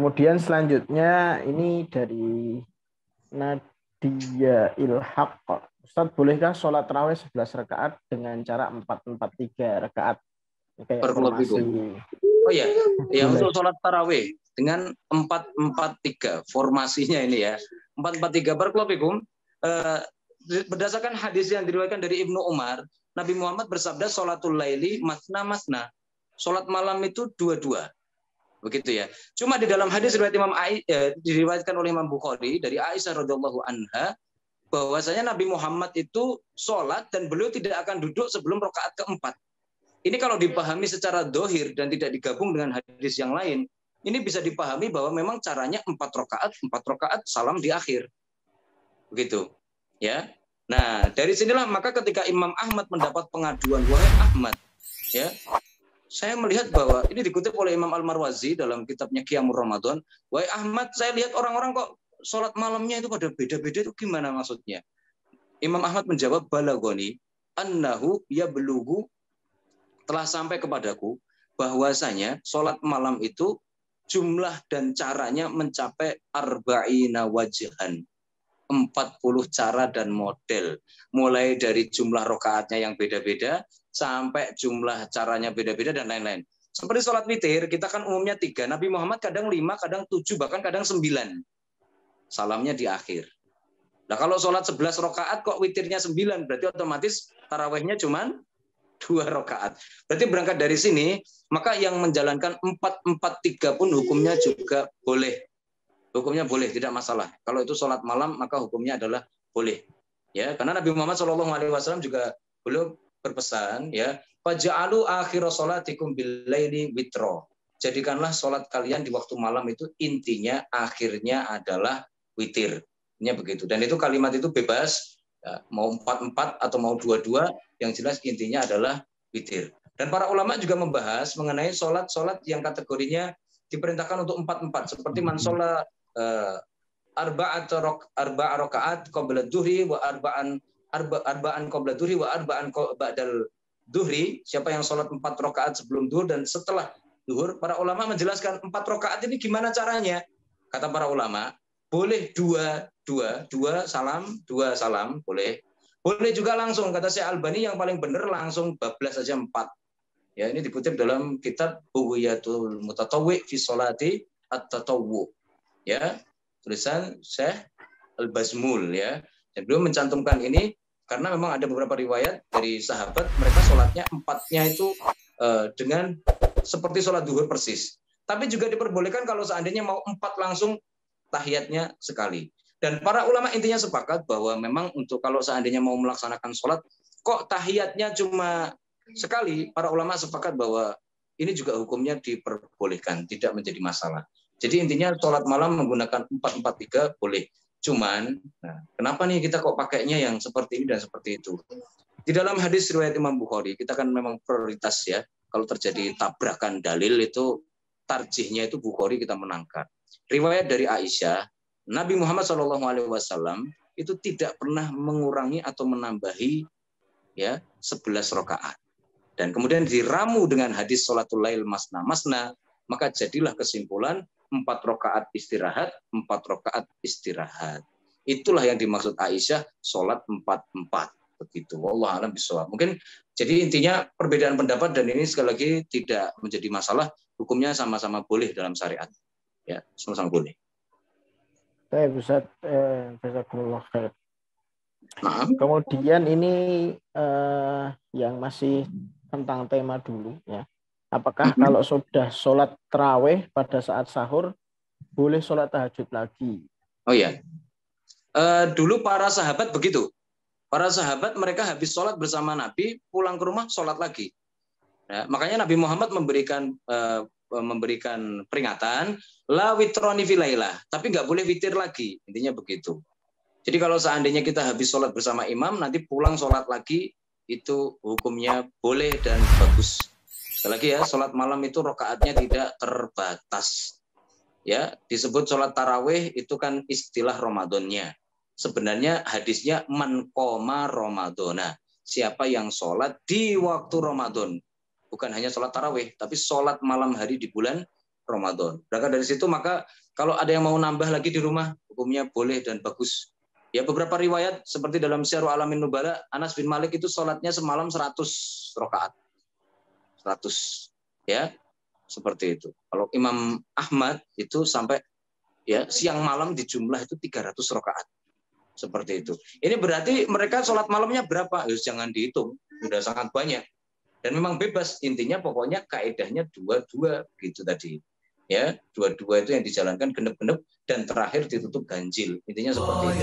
Kemudian selanjutnya ini dari Nadia Ilhaq. Ustaz, bolehkah sholat tarawih 11 rakaat dengan cara 4-4-3 rakaat? Kayak formasi. Oh ya, ya untuk sholat tarawih dengan 4-4-3 formasinya ini ya. 4-4-3 barakallahu. Berdasarkan hadis yang diriwayatkan dari Ibnu Umar, Nabi Muhammad bersabda sholatul laili masna masna. Sholat malam itu dua-dua. Begitu ya. Cuma di dalam hadis riwayat diriwayatkan oleh Imam Bukhari dari Aisyah radhiyallahu anha bahwasanya Nabi Muhammad itu sholat dan beliau tidak akan duduk sebelum rakaat keempat. Ini kalau dipahami secara dohir dan tidak digabung dengan hadis yang lain, ini bisa dipahami bahwa memang caranya 4 rakaat, salam di akhir. Begitu. Ya. Nah, dari sinilah maka ketika Imam Ahmad mendapat pengaduan, wahai Ahmad, ya, saya melihat bahwa ini dikutip oleh Imam Al-Marwazi dalam kitabnya Qiyamul Ramadan, wahai Ahmad, saya lihat orang-orang kok sholat malamnya itu pada beda-beda, itu gimana maksudnya? Imam Ahmad menjawab, balagoni annahu yablughu, telah sampai kepadaku bahwasanya sholat malam itu jumlah dan caranya mencapai arba'ina wajhan, 40 cara dan model, mulai dari jumlah rakaatnya yang beda-beda sampai jumlah caranya beda-beda dan lain-lain. Seperti sholat witir, kita kan umumnya 3, Nabi Muhammad kadang 5, kadang 7, bahkan kadang 9. Salamnya di akhir. Nah kalau sholat 11 rakaat kok witirnya 9, berarti otomatis tarawihnya cuman 2 rakaat. Berarti berangkat dari sini, maka yang menjalankan 4-4-3 pun hukumnya juga boleh. Hukumnya boleh, tidak masalah. Kalau itu sholat malam, maka hukumnya adalah boleh. Ya, karena Nabi Muhammad SAW juga beliau berpesan, ya, faj'alu akhir sholatikum bil-laili witro. Jadikanlah sholat kalian di waktu malam itu intinya akhirnya adalah witir. Ini begitu. Dan itu kalimat itu bebas. Ya, mau 4-4 atau mau 2-2, yang jelas intinya adalah witir. Dan para ulama juga membahas mengenai sholat-sholat yang kategorinya diperintahkan untuk 4-4, seperti man sholat arba'at rakaat qabla dhuhri wa arba'an qabla dhuhri wa arba'an ba'dal dhuhri. Siapa yang sholat 4 rakaat sebelum dhuhur dan setelah dhuhur, para ulama menjelaskan 4 rakaat ini gimana caranya. Kata para ulama, boleh 2 salam, boleh. Boleh juga langsung, kata Syekh Albani yang paling benar langsung bablas saja 4. Ya, ini dikutip dalam kitab Bughyatul Mutatawwi fi Sholati At-Tatawwu. Ya, tulisan Syekh Al-Bazmul ya. Dan beliau mencantumkan ini karena memang ada beberapa riwayat dari sahabat mereka sholatnya 4-nya itu dengan seperti sholat duhur persis. Tapi juga diperbolehkan kalau seandainya mau 4 langsung tahiyatnya sekali. Dan para ulama intinya sepakat bahwa memang untuk kalau seandainya mau melaksanakan sholat, kok tahiyatnya cuma sekali, para ulama sepakat bahwa ini juga hukumnya diperbolehkan, tidak menjadi masalah. Jadi intinya sholat malam menggunakan 4-4-3 boleh. Cuman, nah, kenapa nih kita kok pakainya yang seperti ini dan seperti itu? Di dalam hadis riwayat Imam Bukhari, kita kan memang prioritas ya, kalau terjadi tabrakan dalil itu, tarjihnya itu Bukhari kita menangkan. Riwayat dari Aisyah, Nabi Muhammad SAW itu tidak pernah mengurangi atau menambahi ya 11 rakaat. Dan kemudian diramu dengan hadis sholatul lail masna masna, maka jadilah kesimpulan 4 rakaat istirahat, 4 rakaat istirahat. Itulah yang dimaksud Aisyah sholat 4-4 begitu. Wallahu a'lam bishawab. Mungkin jadi intinya perbedaan pendapat dan ini sekali lagi tidak menjadi masalah, hukumnya sama-sama boleh dalam syariat. Ya, sama-sama boleh. Baik, Ustaz, jazakumullah khair. Kemudian ini yang masih tentang tema dulu ya. Apakah kalau sudah sholat tarawih pada saat sahur boleh sholat tahajud lagi? Oh ya, dulu para sahabat begitu. Para sahabat mereka habis sholat bersama Nabi, pulang ke rumah sholat lagi. Nah, makanya Nabi Muhammad memberikan peringatan la witroni filailah, tapi nggak boleh witir lagi, intinya begitu. Jadi kalau seandainya kita habis sholat bersama imam nanti pulang sholat lagi, itu hukumnya boleh dan bagus. Sekali lagi ya, sholat malam itu rakaatnya tidak terbatas ya. Disebut sholat tarawih itu kan istilah Ramadannya. Sebenarnya hadisnya man qoma ramadhana, siapa yang sholat di waktu Ramadan. Bukan hanya sholat tarawih, tapi sholat malam hari di bulan Ramadan. Berangkat dari situ maka kalau ada yang mau nambah lagi di rumah, hukumnya boleh dan bagus. Ya beberapa riwayat seperti dalam Syiar Alamin Nubala, Anas bin Malik itu sholatnya semalam 100 rakaat. 100 ya. Seperti itu. Kalau Imam Ahmad itu sampai ya siang malam di jumlah itu 300 rakaat. Seperti itu. Ini berarti mereka sholat malamnya berapa? Ya, jangan dihitung. Sudah sangat banyak. Dan memang bebas. Intinya pokoknya kaedahnya 2-2 gitu tadi. Ya, 2-2 itu yang dijalankan genep-genep dan terakhir ditutup ganjil. Intinya seperti itu.